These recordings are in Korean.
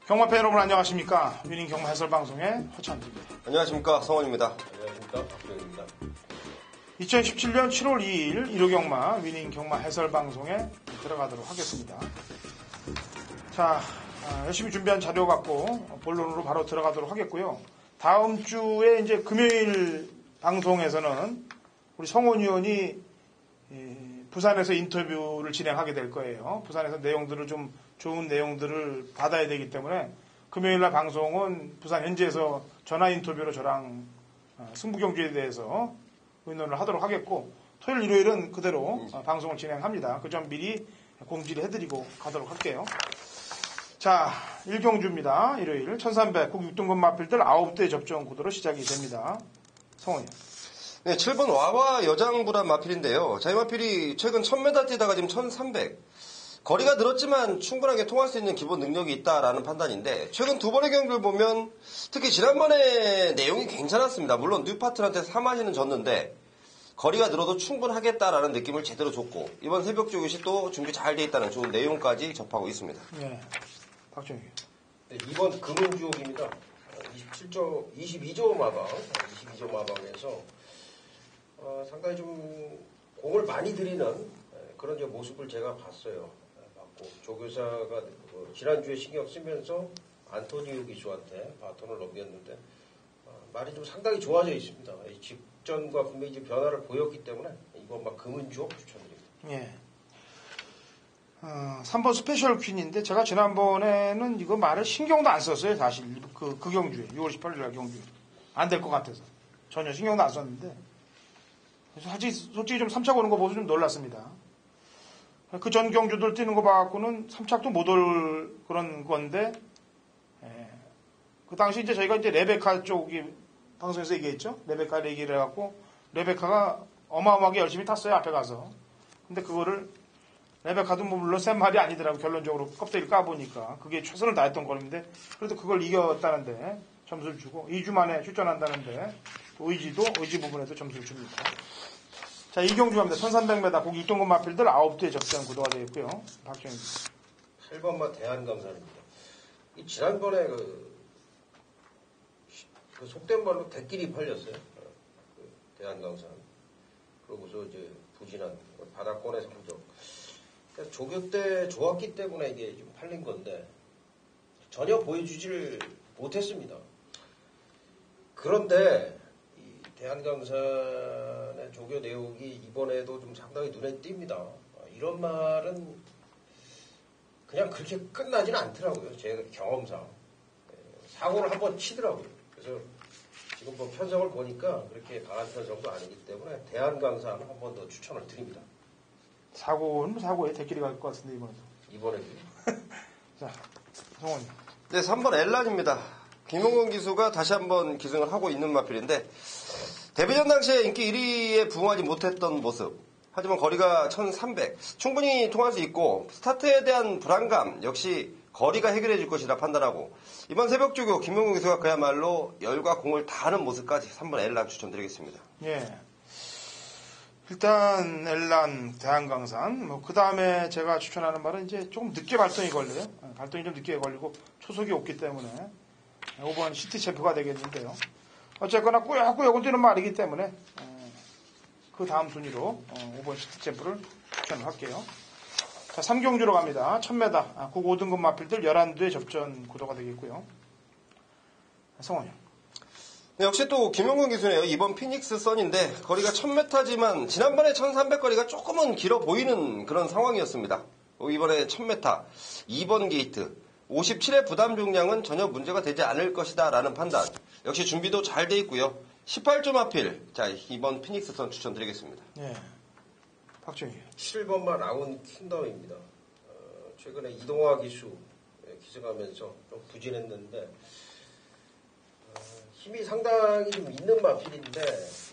경마팬 여러분 안녕하십니까. 위닝 경마 해설 방송의 허찬입니다. 안녕하십니까. 성원입니다. 안녕하십니까. 박수영입니다. 2017년 7월 2일 일요경마 위닝 경마 해설 방송에 들어가도록 하겠습니다. 자, 열심히 준비한 자료 갖고 본론으로 바로 들어가도록 하겠고요. 다음 주에 이제 금요일 방송에서는 우리 성원 의원이 부산에서 인터뷰를 진행하게 될 거예요. 부산에서 내용들을 좀 좋은 내용들을 받아야 되기 때문에 금요일날 방송은 부산 현지에서 전화 인터뷰로 저랑 승부경주에 대해서 의논을 하도록 하겠고, 토요일 일요일은 그대로 방송을 진행합니다. 그 점 미리 공지를 해드리고 가도록 할게요. 자, 1경주입니다. 일요일 1300 국 6등급 마필들 9대 접종 구도로 시작이 됩니다. 성원이요. 네, 7번 와와 여장부란 마필인데요. 자, 이 마필이 최근 1000m 뛰다가 지금 1300. 거리가 늘었지만 충분하게 통할 수 있는 기본 능력이 있다라는 판단인데, 최근 두 번의 경기를 보면 특히 지난번에 내용이 괜찮았습니다. 물론 뉴파트한테 3마시는 졌는데 거리가 늘어도 충분하겠다라는 느낌을 제대로 줬고, 이번 새벽 조교시 또 준비 잘 돼 있다는 좋은 내용까지 접하고 있습니다. 네, 박정희. 네, 이번 금은주옥입니다. 22조 마방에서 상당히 좀 공을 많이 들이는 그런 모습을 제가 봤어요. 봤고, 조교사가 지난주에 신경 쓰면서 안토니오 기수한테 바톤을 넘겼는데 말이 좀 상당히 좋아져 있습니다. 직전과 분명히 좀 변화를 보였기 때문에 이번 금은주옥 추천드립니다. 예. 3번 스페셜 퀸인데 제가 지난번에는 이거 말을 신경도 안 썼어요. 사실 그 경주에 6월 18일 날 경주에 안 될 것 같아서 전혀 신경도 안 썼는데, 솔직히 좀 3착 오는 거 보고 좀 놀랐습니다. 그 전 경주들 뛰는 거 봐갖고는 3착도 못 올 그런 건데, 그 당시 이제 저희가 이제 레베카 쪽이 방송에서 얘기했죠. 레베카 얘기를 해갖고 레베카가 어마어마하게 열심히 탔어요. 앞에 가서. 근데 그거를 레베카도 뭐 물론 센 말이 아니더라고. 결론적으로 껍데기를 까보니까 그게 최선을 다했던 거였는데, 그래도 그걸 이겼다는데 점수를 주고 2주 만에 출전한다는데 의지 부분에도 점수를 줍니다. 자, 이경주 갑니다. 1300m 국 6등급 마필들 9대 접전 구도가 되겠고요. 박정희. 8번마 대한강산입니다. 이 지난번에 그 속된 말로 대끼리 팔렸어요. 대한강산. 그러고서 이제 부진한 바닥권의 성적. 조교 때 좋았기 때문에 이게 좀 팔린 건데 전혀 보여주지를 못했습니다. 그런데 이 대한강산의 조교 내용이 이번에도 좀 상당히 눈에 띕니다. 이런 말은 그냥 그렇게 끝나지는 않더라고요. 제 경험상. 사고를 한번 치더라고요. 그래서 지금 뭐 편성을 보니까 그렇게 강한 편성도 아니기 때문에 대한강산 한 번 더 추천을 드립니다. 사고는 사고에 대끼리 갈 것 같은데 이번에도. 자, 성원이. 네, 3번 엘란입니다. 김용건 기수가 다시 한번 기승을 하고 있는 마필인데, 데뷔전 당시에 인기 1위에 부응하지 못했던 모습. 하지만 거리가 1300. 충분히 통할 수 있고, 스타트에 대한 불안감 역시 거리가 해결해 줄 것이라 판단하고, 이번 새벽 조교 김용건 기수가 그야말로 열과 공을 다하는 모습까지 3번 엘란 추천드리겠습니다. 예. 일단 엘란, 대한강산, 그 다음에 제가 추천하는 말은 이제 조금 늦게 발동이 걸려요. 발동이 좀 늦게 걸리고 초속이 없기 때문에 5번 시티 챔프가 되겠는데요. 어쨌거나 꾸역꾸역 뛰는 말이기 때문에 그 다음 순위로 5번 시티 챔프를 추천을 할게요. 자, 3경주로 갑니다. 1000m 국 5등급 마필들 11대 접전 구도가 되겠고요. 성원이요. 네, 역시 또 김용근 기수네요. 이번 피닉스 선인데 거리가 1000m지만 지난번에 1300 거리가 조금은 길어 보이는 그런 상황이었습니다. 이번에 1000m 2번 게이트 57의 부담 중량은 전혀 문제가 되지 않을 것이다 라는 판단. 역시 준비도 잘 돼 있고요. 18조 마필. 자, 이번 피닉스 선 추천드리겠습니다. 네. 박정희. 7번마 라운 킹덤입니다. 최근에 이동화 기수 기승하면서 좀 부진했는데 힘이 상당히 좀 있는 마필인데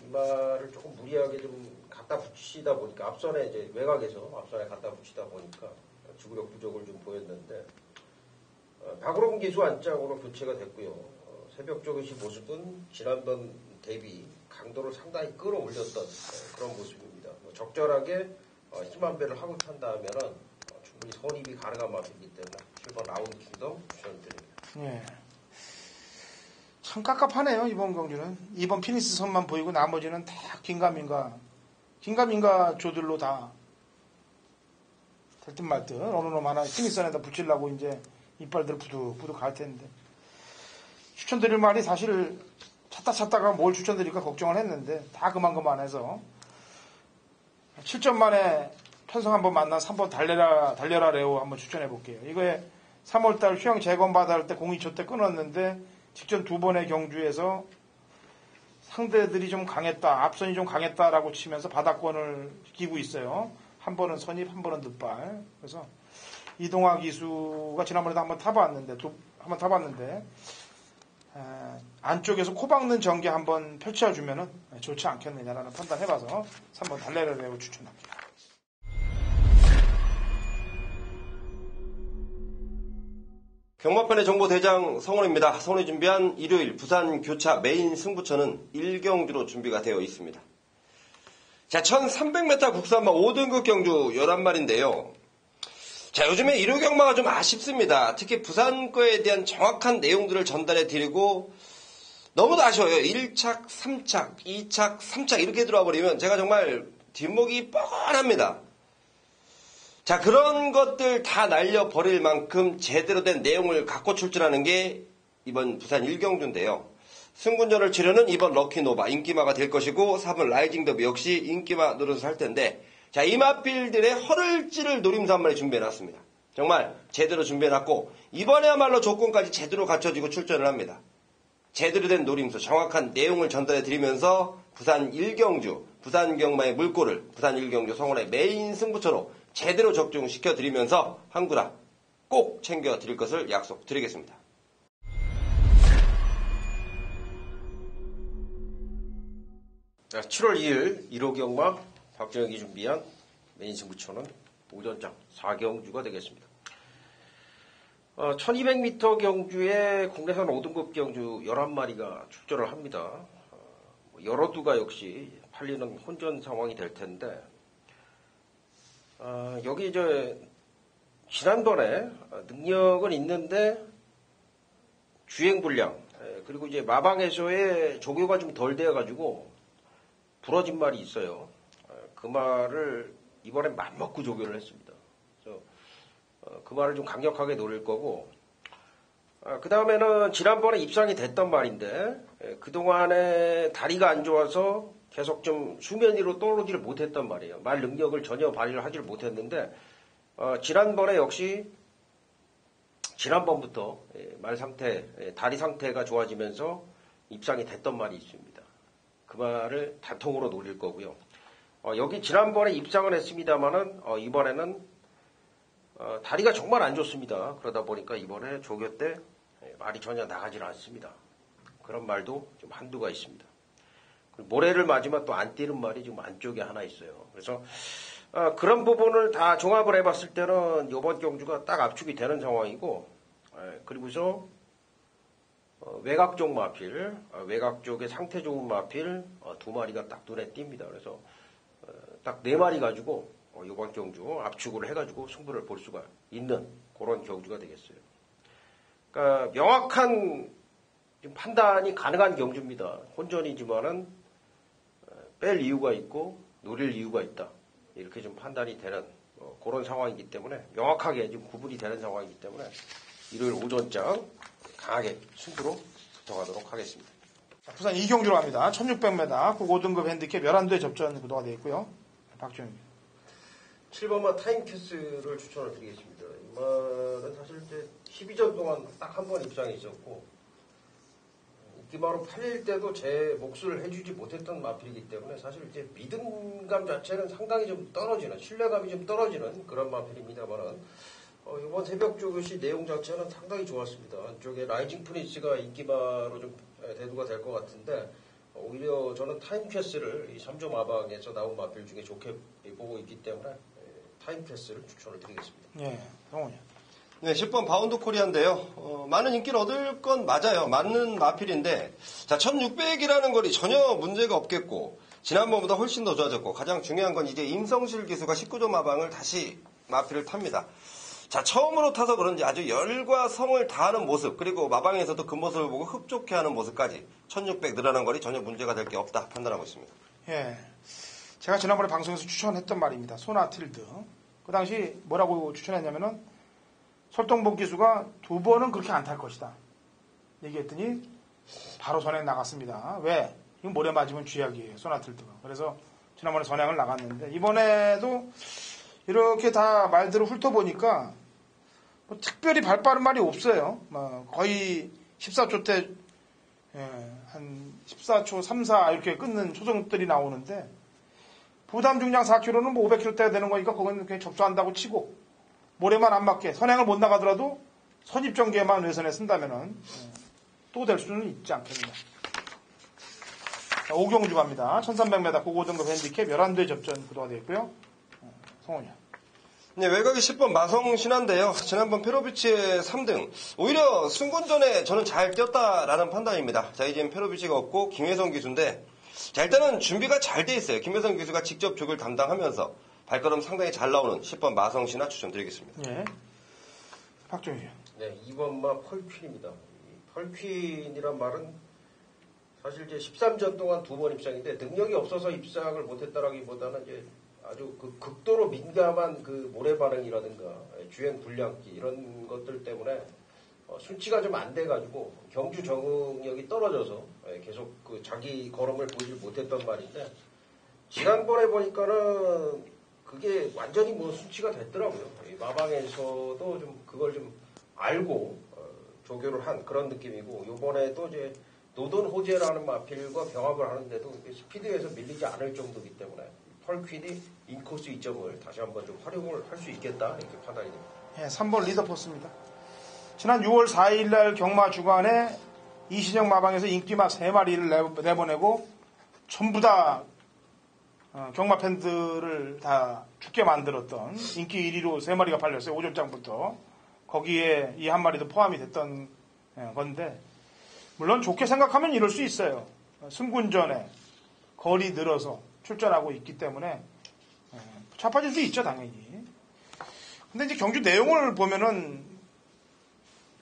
이 말을 조금 무리하게 좀 갖다 붙이다 보니까 앞선에 이제 외곽에서 앞선에 갖다 붙이다 보니까 지구력 부족을 좀 보였는데 박우롱 기수 안짝으로 교체가 됐고요. 새벽 조교시 모습은 지난번 대비 강도를 상당히 끌어올렸던 그런 모습입니다. 적절하게 힘 안배를 하고 탄다면은 충분히 선입이 가능한 마필이기 때문에 7번 라운 킹덤 추천드립니다. 예. 참 깝깝하네요, 이번 경주는. 이번 피니스 선만 보이고 나머지는 다 긴가민가 조들로 다 될 듯 말 듯. 어느 놈 하나 피니스선에다 붙이려고 이제 이빨들 부득부득 갈 텐데. 추천드릴 말이 사실 찾다가 뭘 추천드릴까 걱정을 했는데 다 그만해서 7점 만에 편성 한번 만난 3번 달려라 레오 한번 추천해 볼게요. 이거에 3월달 휴양 재검받아 할 때 02초 때 끊었는데 직전 두 번의 경주에서 상대들이 좀 강했다, 앞선이 좀 강했다라고 치면서 바닥권을 끼고 있어요. 한 번은 선입, 한 번은 늦발. 그래서 이동학 기수가 지난번에도 한번 타봤는데 안쪽에서 코 박는 전개 한번 펼쳐주면은 좋지 않겠느냐라는 판단해봐서 3번 달래를 내고 추천합니다. 경마편의 정보대장 성원입니다. 성원이 준비한 일요일 부산 교차 메인 승부처는 1경주로 준비가 되어 있습니다. 자, 1300m 국산마 5등급 경주 11마리인데요. 자, 요즘에 일요 경마가 좀 아쉽습니다. 특히 부산 거에 대한 정확한 내용들을 전달해 드리고 너무도 아쉬워요. 1착, 3착, 2착, 3착 이렇게 들어와 버리면 제가 정말 뒷목이 뻐근합니다. 자, 그런 것들 다 날려버릴 만큼 제대로 된 내용을 갖고 출전하는 게 이번 부산 1경주인데요. 승군전을 치르는 이번 럭키노바 인기마가 될 것이고 4번 라이징 더비 역시 인기마 노릇을 할 텐데 자, 이 마필들의 허를 찌를 노림수 한 마리 준비해놨습니다. 정말 제대로 준비해놨고 이번에야말로 조건까지 제대로 갖춰지고 출전을 합니다. 제대로 된 노림수, 정확한 내용을 전달해드리면서 부산 1경주, 부산 경마의 물꼬를 부산 1경주 성원의 메인 승부처로 제대로 적중시켜드리면서 한구라 꼭 챙겨드릴 것을 약속드리겠습니다. 자, 7월 2일 1호 경마 박정혁이 준비한 메인 승부처는 오전장 4경주가 되겠습니다. 1200m 경주에 국내산 5등급 경주 11마리가 출전을 합니다. 여러 두가 역시 팔리는 혼전 상황이 될 텐데 여기 지난번에 능력은 있는데 주행불량 그리고 이제 마방에서의 조교가 좀 덜 되어가지고 부러진 말이 있어요. 그 말을 이번에 맘먹고 조교를 했습니다. 그래서 그 말을 좀 강력하게 노릴 거고 그 다음에는 지난번에 입상이 됐던 말인데 그동안에 다리가 안 좋아서 계속 좀 수면 위로 떠오르지를 못했단 말이에요. 말 능력을 전혀 발휘를 하지를 못했는데 지난번에 역시 지난번부터 말 상태, 다리 상태가 좋아지면서 입상이 됐던 말이 있습니다. 그 말을 단통으로 노릴 거고요. 여기 지난번에 입상을 했습니다만은 이번에는 다리가 정말 안 좋습니다. 그러다 보니까 이번에 조교 때 말이 전혀 나가질 않습니다. 그런 말도 좀 한두가 있습니다. 모래를 맞으면 또 안 뛰는 말이 지금 안쪽에 하나 있어요. 그래서 그런 부분을 다 종합을 해봤을 때는 이번 경주가 딱 압축이 되는 상황이고 그리고서 외곽 쪽 마필, 외곽 쪽에 상태 좋은 마필 2마리가 딱 눈에 띕니다. 그래서 딱 4마리 가지고 이번 경주 압축을 해가지고 승부를 볼 수가 있는 그런 경주가 되겠어요. 그러니까 명확한 판단이 가능한 경주입니다. 혼전이지만은 뺄 이유가 있고 노릴 이유가 있다. 이렇게 좀 판단이 되는 그런 상황이기 때문에 명확하게 지금 구분이 되는 상황이기 때문에 일요일 오전장 강하게 승부로 붙어가도록 하겠습니다. 자, 부산 2경주로 갑니다. 1600m 국 5등급 핸디캡 11대 접전 구도가 되어 있고요. 박정희. 7번마 타임캐스를 추천을 드리겠습니다. 이 말은 사실 이제 12전 동안 딱 한 번 입상이 있었고 인기마로 팔릴 때도 제 몫을 해주지 못했던 마필이기 때문에 사실 이제 믿음감 자체는 상당히 좀 떨어지는, 신뢰감이 좀 떨어지는 그런 마필입니다만은 이번 새벽 조교시 내용 자체는 상당히 좋았습니다. 안쪽에 라이징 프린스가 인기마로 좀 대두가 될 것 같은데 오히려 저는 타임캐스를 이 3조 마방에서 나온 마필 중에 좋게 보고 있기 때문에 타임캐스를 추천을 드리겠습니다. 예, 성훈이. 네, 10번 바운드 코리아인데요. 많은 인기를 얻을 건 맞아요. 맞는 마필인데, 자, 1600이라는 거리 전혀 문제가 없겠고, 지난번보다 훨씬 더 좋아졌고, 가장 중요한 건 이제 임성실 기수가 19조 마방을 다시 마필을 탑니다. 자, 처음으로 타서 그런지 아주 열과 성을 다하는 모습, 그리고 마방에서도 그 모습을 보고 흡족해하는 모습까지 1600 늘어난 거리 전혀 문제가 될 게 없다 판단하고 있습니다. 예. 제가 지난번에 방송에서 추천했던 말입니다. 소나틸드. 그 당시 뭐라고 추천했냐면은 설동복 기수가 2번은 그렇게 안 탈 것이다. 얘기했더니 바로 선행 나갔습니다. 왜? 이건 모래 맞으면 쥐약이에요. 소나틸드가. 그래서 지난번에 선행을 나갔는데 이번에도 이렇게 다 말들을 훑어보니까 뭐 특별히 발 빠른 말이 없어요. 뭐 거의 14초 때 한 14초 3, 4 이렇게 끊는 초성들이 나오는데 부담 중량 4km는 뭐 500km대가 되는 거니까 거기는 그냥 접수한다고 치고 모래만 안 맞게 선행을 못 나가더라도 선입전개만 외선에 쓴다면은 또 될 수는 있지 않겠느냐. 자, 오경주 갑니다. 1300m 고고등급 핸디캡 11대 접전 구도가 되어 있고요. 성훈이. 네, 외곽이 10번 마성 신한데요. 지난번 페로비치의 3등. 오히려 승군전에 저는 잘 뛰었다라는 판단입니다. 자, 이제는 페로비치가 없고 김혜성 기수인데, 자, 일단은 준비가 잘 돼 있어요. 김혜성 기수가 직접 족을 담당하면서 발걸음 상당히 잘 나오는 10번 마성 신한 추천드리겠습니다. 네. 박정희. 네, 2번마 펄퀸입니다. 펄퀸이란 말은 사실 이제 13전 동안 2번 입상인데 능력이 없어서 입상을 못했다라기보다는 이제 아주 그 극도로 민감한 그 모래 반응이라든가 주행 불량기 이런 것들 때문에 순치가 좀 안 돼가지고 경주 적응력이 떨어져서 계속 그 자기 걸음을 보지 못했던 말인데 지난번에 보니까는 그게 완전히 뭐 순치가 됐더라고요. 마방에서도 좀 그걸 좀 알고 조교를 한 그런 느낌이고 이번에도 이제 노던 호재라는 마필과 병합을 하는데도 스피드에서 밀리지 않을 정도이기 때문에 펄퀸이 인코스 2점을 다시 한번 좀 활용을 할 수 있겠다 이렇게 판단이 됩니다. 네, 3번 리더포스입니다. 지난 6월 4일 날 경마 주간에 이신영 마방에서 인기마 3마리를 내보내고 전부 다 경마 팬들을 다 죽게 만들었던 인기 1위로 3마리가 팔렸어요. 5점장부터. 거기에 이 한 마리도 포함이 됐던 건데 물론 좋게 생각하면 이럴 수 있어요. 승군전에 거리 늘어서 출전하고 있기 때문에 좌파질 수 있죠, 당연히. 근데 이제 경주 내용을 보면은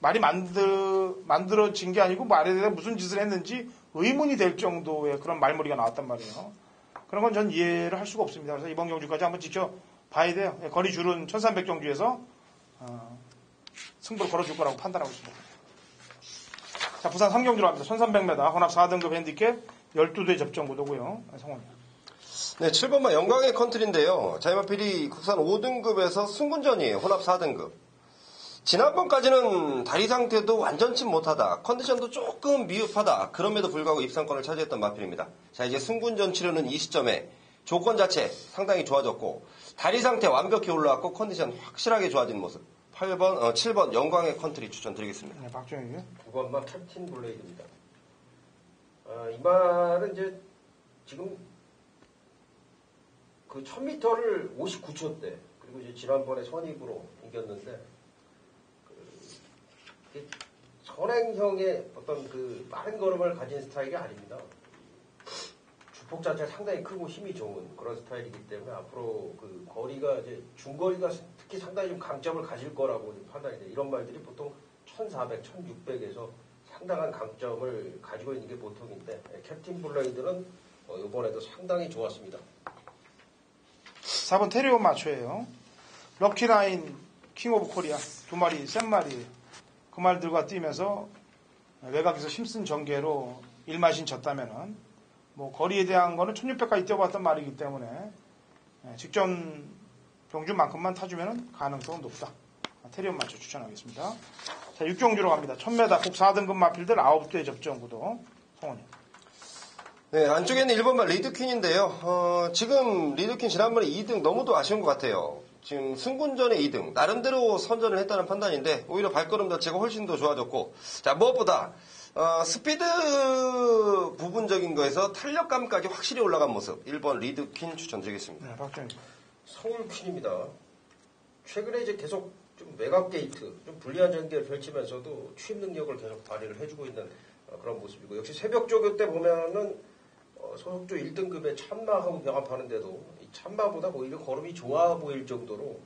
말이 만들어진 게 아니고 말에 대해 무슨 짓을 했는지 의문이 될 정도의 그런 말머리가 나왔단 말이에요. 그런 건 전 이해를 할 수가 없습니다. 그래서 이번 경주까지 한번 지켜봐야 돼요. 거리 줄은 1300 경주에서 승부를 걸어줄 거라고 판단하고 있습니다. 자, 부산 상경주로 갑니다. 1300m 혼합 4등급 핸디캡 12대 접전 구도고요. 성원이요. 네, 7번만 영광의 컨트리인데요. 자이마필이 국산 5등급에서 승군전이에요. 혼합 4등급. 지난번까지는 다리 상태도 완전치 못하다. 컨디션도 조금 미흡하다. 그럼에도 불구하고 입상권을 차지했던 마필입니다. 자, 이제 승군전 치르는 이 시점에 조건 자체 상당히 좋아졌고 다리 상태 완벽히 올라왔고 컨디션 확실하게 좋아진 모습. 7번 영광의 컨트리 추천드리겠습니다. 네, 박정희요. 9번마 캡틴 블레이드입니다. 이 말은 이제 지금 그 1000m를 59초대 그리고 이제 지난번에 선입으로 이겼는데 선행형의 어떤 그 빠른 걸음을 가진 스타일이 아닙니다. 주폭 자체가 상당히 크고 힘이 좋은 그런 스타일이기 때문에 앞으로 그 거리가 이제 중거리가 특히 상당히 좀 강점을 가질 거라고 판단이 돼요. 이런 말들이 보통 1400, 1600에서 상당한 강점을 가지고 있는 게 보통인데 캡틴 블레이드는 이번에도 상당히 좋았습니다. 4번 테리오 마초예요. 럭키라인 킹 오브 코리아 2마리 센 말이에요. 그 말들과 뛰면서 외곽에서 힘쓴 전개로 1마신 졌다면은 뭐 거리에 대한 거는 1600까지 뛰어봤던 말이기 때문에 직전 경주만큼만 타주면은 가능성은 높다. 테리온 마초 추천하겠습니다. 자, 6경주로 갑니다. 1000m 꼭 4등급 마필들 9대 접전 구도. 성원이. 네, 안쪽에는 1번만 리드퀸인데요. 지금 리드퀸 지난번에 2등 너무도 아쉬운 것 같아요. 지금 승군전에 2등 나름대로 선전을 했다는 판단인데 오히려 발걸음 자체가 훨씬 더 좋아졌고 자 무엇보다 스피드 부분적인 거에서 탄력감까지 확실히 올라간 모습 1번 리드퀸 추천드리겠습니다. 네, 박정희. 서울퀸입니다. 최근에 이제 계속 좀 외곽 게이트, 좀 불리한 전개를 펼치면서도 취입 능력을 계속 발휘를 해주고 있는 그런 모습이고 역시 새벽 조교 때 보면은 소속조 1등급의 참마하고 병합하는데도 이 참마보다 오히려 걸음이 좋아 보일 정도로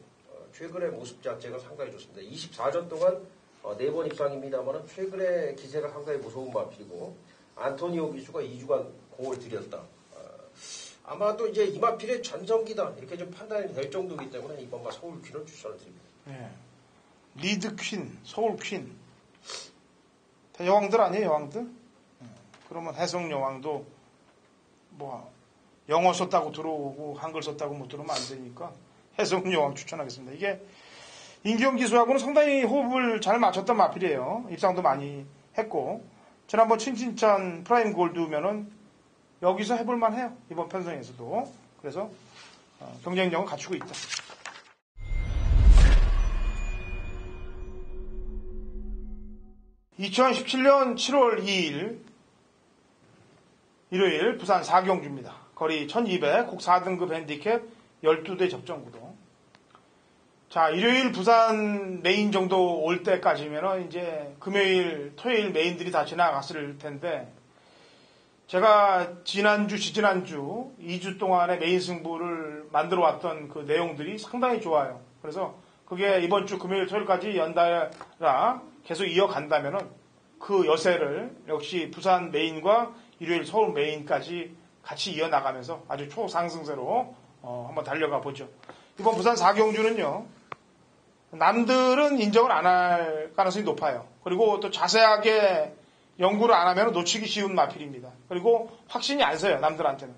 최근의 모습 자체가 상당히 좋습니다. 24전 동안 4번 입상입니다만 최근의 기세가 상당히 무서운 마필이고 안토니오 기수가 2주간 공을 들였다. 아마도 이제 이마필의 전성기다 이렇게 좀 판단이 될 정도이기 때문에 이번 마 서울 퀸을 추천을 드립니다. 예. 리드 퀸, 서울 퀸. 여왕들 아니에요, 여왕들? 예. 그러면 해성 여왕도 뭐 영어 썼다고 들어오고 한글 썼다고 못 들어오면 안 되니까 해성 여왕 추천하겠습니다. 이게 임기영 기수하고는 상당히 호흡을 잘 맞췄던 마필이에요. 입상도 많이 했고 지난번 친친찬 프라임 골드면은 여기서 해볼만 해요. 이번 편성에서도. 그래서 경쟁력을 갖추고 있다. (2017년 7월 2일) 일요일 부산 4경주입니다. 거리 1200, 곡 4등급 핸디캡 12대 접전구도. 자, 일요일 부산 메인 정도 올 때까지면은 이제 금요일, 토요일 메인들이 다 지나갔을 텐데, 제가 지지난주 2주 동안의 메인 승부를 만들어 왔던 그 내용들이 상당히 좋아요. 그래서 그게 이번 주 금요일, 토요일까지 연달아 계속 이어간다면은 그 여세를 역시 부산 메인과 일요일 서울 메인까지 같이 이어나가면서 아주 초상승세로 한번 달려가 보죠. 이번 부산 4경주는요. 남들은 인정을 안 할 가능성이 높아요. 그리고 또 자세하게 연구를 안 하면 놓치기 쉬운 마필입니다. 그리고 확신이 안 서요, 남들한테는.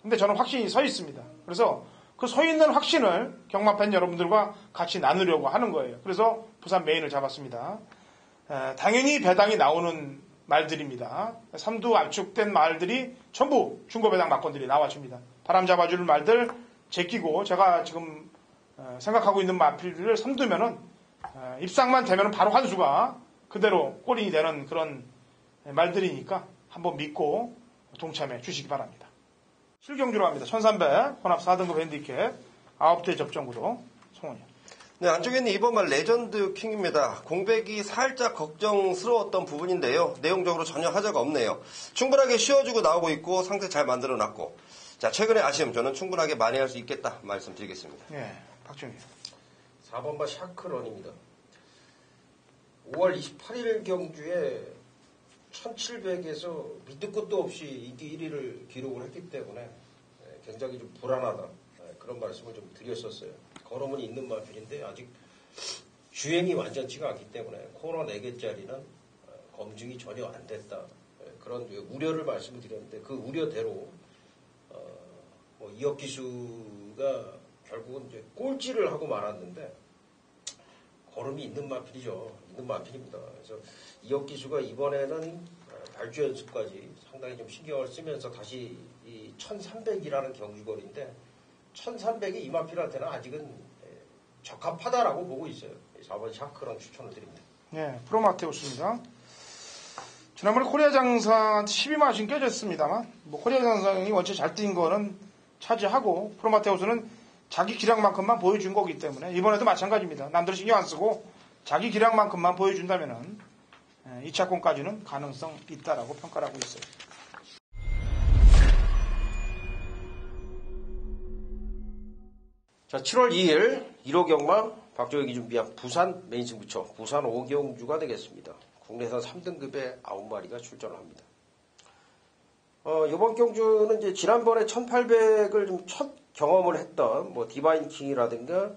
근데 저는 확신이 서 있습니다. 그래서 그 서 있는 확신을 경마팬 여러분들과 같이 나누려고 하는 거예요. 그래서 부산 메인을 잡았습니다. 당연히 배당이 나오는 말들입니다. 삼두 압축된 말들이 전부 중고배당 막건들이 나와줍니다. 바람 잡아줄 말들 제끼고 제가 지금 생각하고 있는 마필들을 삼두면은 입상만 되면 바로 환수가 그대로 골인이 되는 그런 말들이니까 한번 믿고 동참해 주시기 바랍니다. 실경주로 합니다. 1300 혼합 4등급 핸디캡 9대 접전구도 송원이요. 네, 안쪽에는 이번 말 레전드 킹입니다. 공백이 살짝 걱정스러웠던 부분인데요. 내용적으로 전혀 하자가 없네요. 충분하게 쉬어주고 나오고 있고 상태 잘 만들어놨고. 자, 최근의 아쉬움 저는 충분하게 만회할 수 있겠다 말씀드리겠습니다. 네, 박정희. 4번바 샤크런입니다. 5월 28일 경주에 1700에서 밑도 끝도 없이 인기 1위를 기록을 했기 때문에 굉장히 좀 불안하다. 그런 말씀을 좀 드렸었어요. 걸음은 있는 마필인데 아직 주행이 완전치가 않기 때문에 코너 4개짜리는 검증이 전혀 안 됐다. 그런 우려를 말씀을 드렸는데 그 우려대로 이혁 기수가 결국은 이제 꼴찌를 하고 말았는데 걸음이 있는 마필이죠. 있는 마필입니다. 그래서 이혁 기수가 이번에는 발주 연습까지 상당히 좀 신경을 쓰면서 다시 이 1300이라는 경주거리인데 1300이 이 마필한테는 아직은 적합하다라고 보고 있어요. 4번 샤크런 추천을 드립니다. 네, 프로마테우스입니다. 지난번에 코리아 장상 12만원씩 깨졌습니다만 뭐 코리아 장상이 원체 잘 뛴 거는 차지하고 프로마테우스는 자기 기량만큼만 보여준 거기 때문에 이번에도 마찬가지입니다. 남들 신경 안 쓰고 자기 기량만큼만 보여준다면은 2차권까지는 가능성 있다라고 평가를 하고 있어요. 자, 7월 2일 1호 경마 박조혁이 준비한 부산 메인 승부처 부산 5경주가 되겠습니다. 국내에서 3등급의 9마리가 출전을 합니다. 이번 경주는 이제 지난번에 1800을 좀 첫 경험을 했던 뭐 디바인 킹이라든가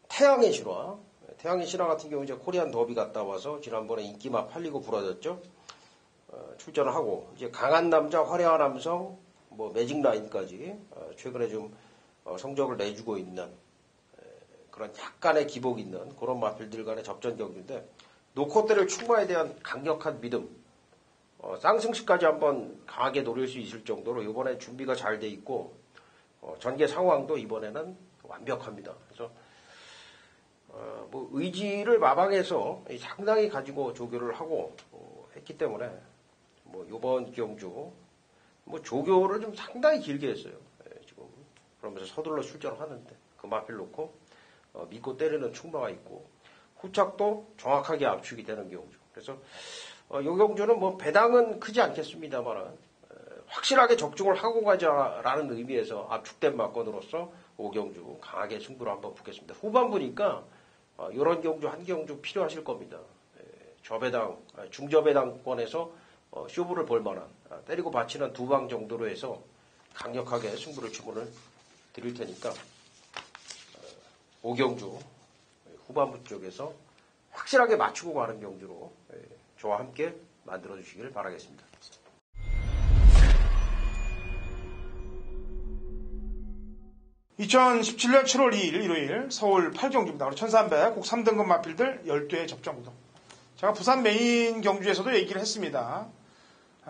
태양의 신화, 태양의 신화 같은 경우 이제 코리안 더비 갔다 와서 지난번에 인기마 팔리고 부러졌죠. 출전을 하고 이제 강한 남자, 화려한 남성, 뭐 매직 라인까지 최근에 좀 성적을 내주고 있는 그런 약간의 기복 있는 그런 마필들 간의 접전 경주인데 노코대를 충마에 대한 강력한 믿음, 쌍승시까지 한번 강하게 노릴 수 있을 정도로 이번에 준비가 잘 돼 있고 전개 상황도 이번에는 완벽합니다. 그래서 뭐 의지를 마방해서 상당히 가지고 조교를 하고 했기 때문에 뭐 이번 경주 뭐 조교를 좀 상당히 길게 했어요. 지금 그러면서 서둘러 출전을 하는데 그 마필 놓고 믿고 때리는 충마가 있고 후착도 정확하게 압축이 되는 경주. 그래서 이 경주는 뭐 배당은 크지 않겠습니다만 확실하게 적중을 하고 가자라는 의미에서 압축된 막건으로서 오경주 강하게 승부를 한번 붙겠습니다. 후반 보니까 이런 경주 한 경주 필요하실 겁니다. 저배당 중저배당권에서 쇼부를 볼 만한 때리고 받치는 두 방 정도로 해서 강력하게 승부를 주문을 드릴 테니까 오경주 후반부 쪽에서 확실하게 맞추고 가는 경주로 저와 함께 만들어 주시길 바라겠습니다. (2017년 7월 2일) 일요일 서울 8경주입니다. 1300 국 3등급 마필들 12회 접전구도. 제가 부산 메인 경주에서도 얘기를 했습니다.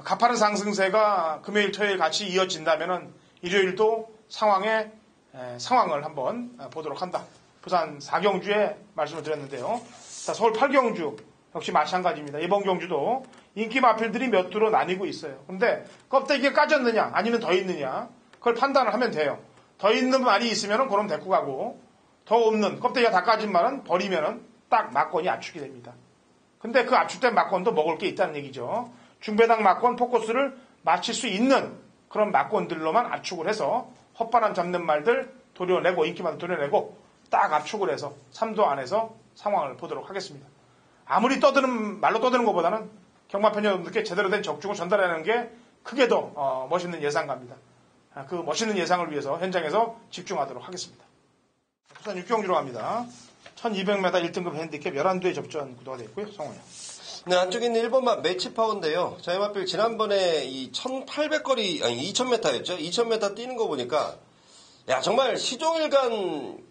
가파른 상승세가 금요일 토요일 같이 이어진다면 일요일도 상황을 한번 보도록 한다. 부산 4경주에 말씀을 드렸는데요. 자, 서울 8경주 역시 마찬가지입니다. 이번 경주도 인기 마필들이 몇 두로 나뉘고 있어요. 그런데 껍데기가 까졌느냐 아니면 더 있느냐 그걸 판단을 하면 돼요. 더 있는 말이 있으면 그럼 데리고 가고 더 없는 껍데기가 다 까진 말은 버리면 딱 막건이 압축이 됩니다. 근데 그 압축된 막건도 먹을 게 있다는 얘기죠. 중배당 막건 포커스를 맞출 수 있는 그런 막건들로만 압축을 해서 헛바람 잡는 말들 도려내고 인기만 도려내고 딱 압축을 해서 3도 안에서 상황을 보도록 하겠습니다. 아무리 말로 떠드는 것보다는 경마팬 여러분들께 제대로 된 적중을 전달하는 게 크게 더 멋있는 예상가입니다. 그 멋있는 예상을 위해서 현장에서 집중하도록 하겠습니다. 부산 6경주로 갑니다. 1200m 1등급 핸디캡 11도의 접전 구도가 되어 있고요. 성호요. 네, 안쪽에 있는 1번만 매치파운데요. 저희 마필 지난번에 이 1800거리, 아니 2000m였죠. 2000m 뛰는 거 보니까, 야, 정말 시종일관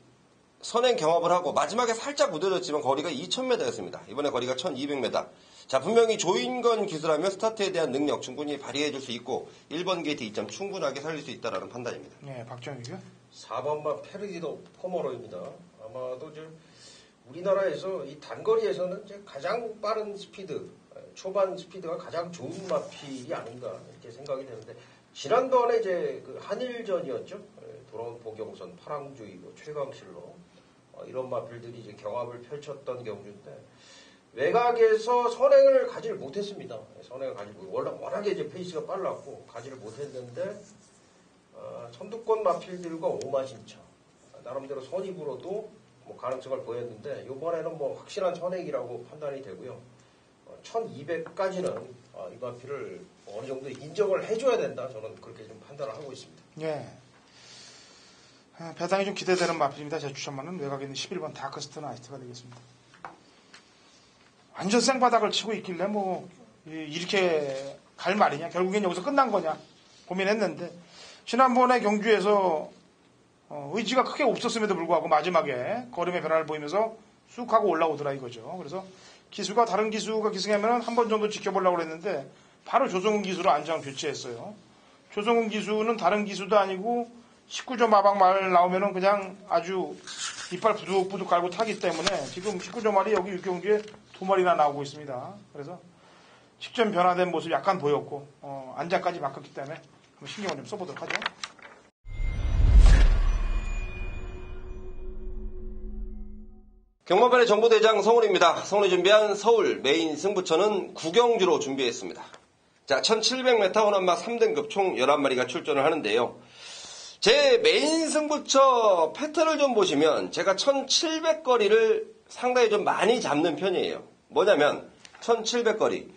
선행 경합을 하고 마지막에 살짝 무뎌졌지만 거리가 2000m였습니다. 이번에 거리가 1200m. 자, 분명히 조인건 기술하며 스타트에 대한 능력 충분히 발휘해줄 수 있고 1번 게이트 2점 충분하게 살릴 수 있다라는 판단입니다. 네, 박정희요. 4번만 페르디도 포머로입니다. 아마도 우리나라에서 이 단거리에서는 이제 가장 빠른 스피드, 초반 스피드가 가장 좋은 마필이 아닌가 이렇게 생각이 되는데 지난번에 이제 그 한일전이었죠. 돌아온 보경선, 파랑주의고 최강실로 이런 마필들이 이제 경합을 펼쳤던 경주인데 외곽에서 선행을 가지를 못했습니다. 선행을 가지고 워낙에 이제 페이스가 빨랐고 가지를 못했는데 선두권 마필들과 오마신차 나름대로 선입으로도 가능성을 보였는데 이번에는 확실한 선행이라고 판단이 되고요. 1200까지는 이 마필을 어느 정도 인정을 해줘야 된다. 저는 그렇게 좀 판단을 하고 있습니다. 예. 배당이 좀 기대되는 마필입니다. 제 추천만은 외곽에 있는 11번 다크스트 나이트가 되겠습니다. 완전 생바닥을 치고 있길래 이렇게 갈 말이냐 결국엔 여기서 끝난 거냐 고민했는데 지난번에 경주에서 의지가 크게 없었음에도 불구하고 마지막에 걸음의 변화를 보이면서 쑥 하고 올라오더라 이거죠. 그래서 기수가 다른 기수가 기승하면 한 번 정도 지켜보려고 했는데 바로 조성훈 기수로 안장 교체했어요. 조성훈 기수는 다른 기수도 아니고 19조 마방 말 나오면은 그냥 아주 이빨 부둑부둑 갈고 타기 때문에 지금 19조 말이 여기 6경주에 2마리나 나오고 있습니다. 그래서 직전 변화된 모습이 약간 보였고 안장까지 바꿨기 때문에 한번 신경을 좀 써보도록 하죠. 경마판의 정보대장 성훈입니다. 성훈이 준비한 서울 메인 승부처는 9경주로 준비했습니다. 자, 1700m 호남마 3등급 총 11마리가 출전을 하는데요. 제 메인 승부처 패턴을 좀 보시면 제가 1700거리를 상당히 좀 많이 잡는 편이에요. 뭐냐면 1700거리.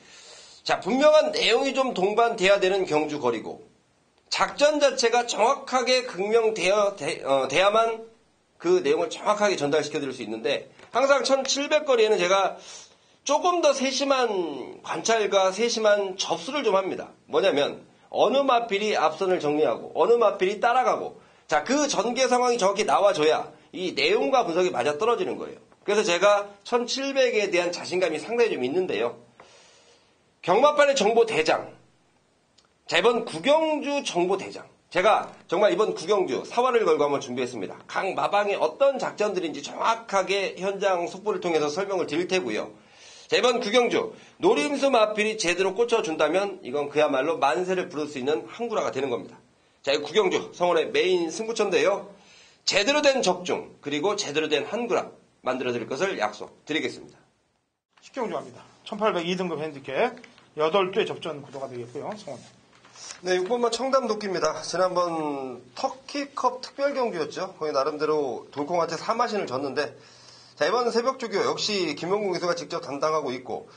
자, 분명한 내용이 좀 동반돼야 되는 경주 거리고 작전 자체가 정확하게 극명되어야만 그 내용을 정확하게 전달시켜드릴 수 있는데 항상 1700거리에는 제가 조금 더 세심한 관찰과 세심한 접수를 좀 합니다. 뭐냐면 어느 마필이 앞선을 정리하고 어느 마필이 따라가고 자, 그 전개 상황이 정확히 나와줘야 이 내용과 분석이 맞아떨어지는 거예요. 그래서 제가 1700에 대한 자신감이 상당히 좀 있는데요. 경마판의 정보대장. 자, 이번 9경주 정보대장. 제가 정말 이번 9경주 사활을 걸고 한번 준비했습니다. 각 마방의 어떤 작전들인지 정확하게 현장 속보를 통해서 설명을 드릴 테고요. 자, 이번 9경주 노림수 마필이 제대로 꽂혀준다면 이건 그야말로 만세를 부를 수 있는 항구라가 되는 겁니다. 자, 이 9경주 성원의 메인 승부처인데요. 제대로 된 적중 그리고 제대로 된 한구라 만들어드릴 것을 약속드리겠습니다. 10경주 갑니다. 1800 2등급 핸디캡 8대 접전 구도가 되겠고요. 성원. 네, 6번마 청담도끼입니다. 지난번 터키컵 특별 경기였죠. 거기 나름대로 돌콩한테 3마신을 졌는데, 자, 이번 새벽조교 역시 김용국 기수가 직접 담당하고 있고,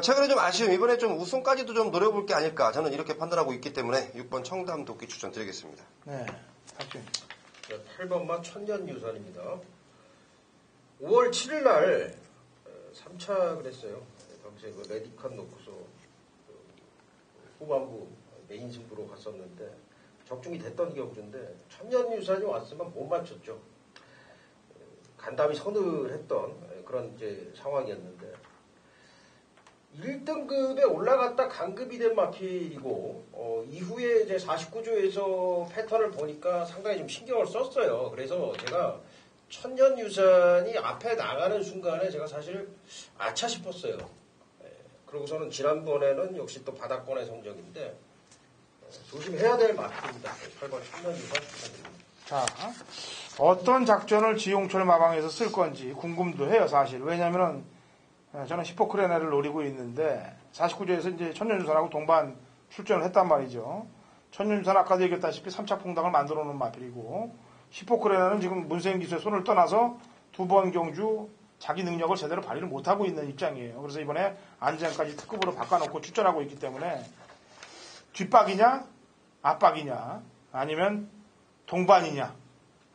최근에 좀 아쉬움, 이번에 좀 우승까지도 좀 노려볼 게 아닐까. 저는 이렇게 판단하고 있기 때문에 6번 청담도끼 추천드리겠습니다. 네, 박준. 8번마 천년유산입니다. 5월 7일 날 3차 그랬어요. 당시에 그 레디칸 놓고서 후반부 메인 승부로 갔었는데 적중이 됐던 경주인데 천년유산이 왔으면 못 맞췄죠. 간담이 서늘했던 그런 이제 상황이었는데 1등급에 올라갔다 강급이 된 마필이고 이후에 이제 49조에서 패턴을 보니까 상당히 좀 신경을 썼어요. 그래서 제가 천년유산이 앞에 나가는 순간에 제가 사실 아차 싶었어요. 그러고서는 지난번에는 역시 또 바닥권의 성적인데 조심해야 될 마필입니다. 8번 천년유산 추천드립니다. 자, 어떤 작전을 지용철 마방에서 쓸 건지 궁금도 해요, 사실. 왜냐면은 저는 히포크레네를 노리고 있는데 49조에서 이제 천년유산하고 동반 출전을 했단 말이죠. 천년유산 아까도 얘기했다시피 3차 퐁당을 만들어 놓은 마필이고 히포크레네는 지금 문세인 기수의 손을 떠나서 두 번 경주 자기 능력을 제대로 발휘를 못하고 있는 입장이에요. 그래서 이번에 안전까지 특급으로 바꿔놓고 출전하고 있기 때문에 뒷박이냐 앞박이냐 아니면 동반이냐.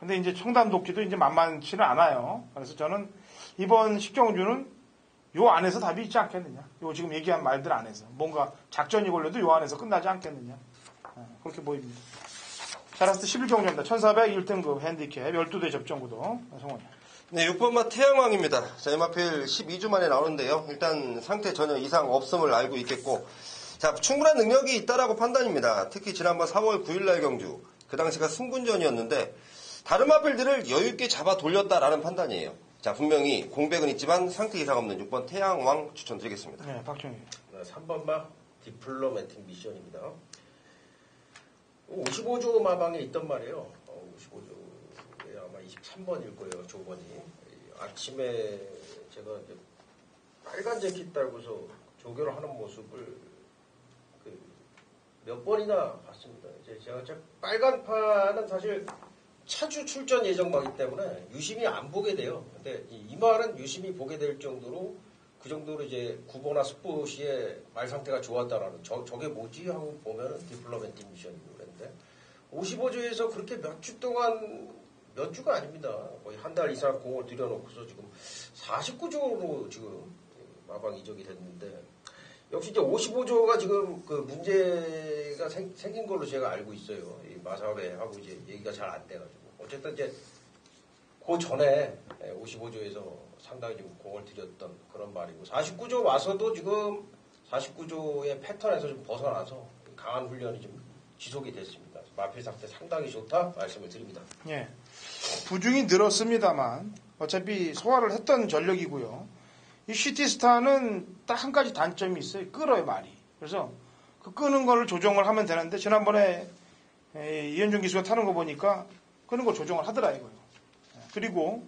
근데 이제 청담도끼도 이제 만만치는 않아요. 그래서 저는 이번 식경주는 요 안에서 답이 있지 않겠느냐. 요 지금 얘기한 말들 안에서. 뭔가 작전이 걸려도 요 안에서 끝나지 않겠느냐. 그렇게 보입니다. 자, 라스트 11경주입니다. 1401등급 핸디캡 12대 접전구도. 성원이. 네, 6번마 태양왕입니다. 자, 이마필 12주 만에 나오는데요. 일단 상태 전혀 이상 없음을 알고 있겠고, 자, 충분한 능력이 있다라고 판단입니다. 특히 지난번 3월 9일날 경주. 그 당시가 승군전이었는데, 다른 마필들을 여유있게 잡아 돌렸다라는 판단이에요. 자, 분명히 공백은 있지만 상태 이상 없는 6번 태양왕 추천드리겠습니다. 네, 박정희. 3번마 디플로매틱 미션입니다. 55조 마방에 있던 말이에요. 55조에 아마 23번일 거예요, 조번이. 아침에 제가 이제 빨간 재킷 달고서 조교를 하는 모습을 몇 번이나 봤습니다. 이제 제가 빨간 판은 사실 차주 출전 예정이기 때문에 유심히 안 보게 돼요. 근데 이 말은 유심히 보게 될 정도로 그 정도로 이제 구보나 스포시의 말 상태가 좋았다라는 저게 뭐지 하고 보면은 디플로매틱 미션이고 그랬는데 55조에서 그렇게 몇 주 동안 몇 주가 아닙니다. 거의 한 달 이상 공을 들여놓고서 지금 49조로 지금 마방 이적이 됐는데 역시 이제 55조가 지금 그 문제가 생긴 걸로 제가 알고 있어요. 이 마사회하고 이제 얘기가 잘 안 돼가지고. 어쨌든 이제 그 전에 55조에서 상당히 좀 공을 들였던 그런 말이고 49조 와서도 지금 49조의 패턴에서 좀 벗어나서 강한 훈련이 좀 지속이 됐습니다. 마필 상태 상당히 좋다 말씀을 드립니다. 예. 부중이 늘었습니다만 어차피 소화를 했던 전력이고요. 이 시티스타는 딱 한 가지 단점이 있어요. 끌어요, 말이. 그래서 그 끄는 거를 조정을 하면 되는데 지난번에 이현준 기수가 타는 거 보니까 끄는 거 조정을 하더라 이거요. 그리고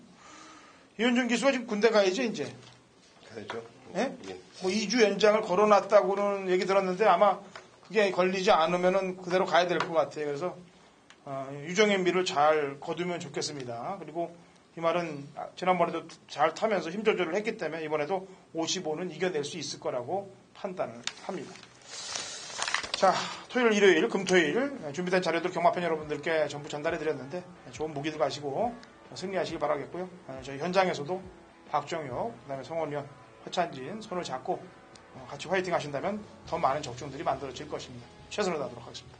이현준 기수가 지금 군대 가야죠, 이제. 가야죠. 예? 뭐 2주 연장을 걸어놨다고는 얘기 들었는데 아마 그게 걸리지 않으면은 그대로 가야 될 것 같아요. 그래서 유정현비를 잘 거두면 좋겠습니다. 그리고 이 말은 지난번에도 잘 타면서 힘 조절을 했기 때문에 이번에도 55는 이겨낼 수 있을 거라고 판단을 합니다. 자, 토요일, 일요일, 금토일 준비된 자료들 경마팬 여러분들께 전부 전달해 드렸는데 좋은 무기들 가시고 승리하시기 바라겠고요. 저희 현장에서도 박정혁, 그다음에 성원위원, 허찬진 손을 잡고 같이 화이팅 하신다면 더 많은 적중들이 만들어질 것입니다. 최선을 다하도록 하겠습니다.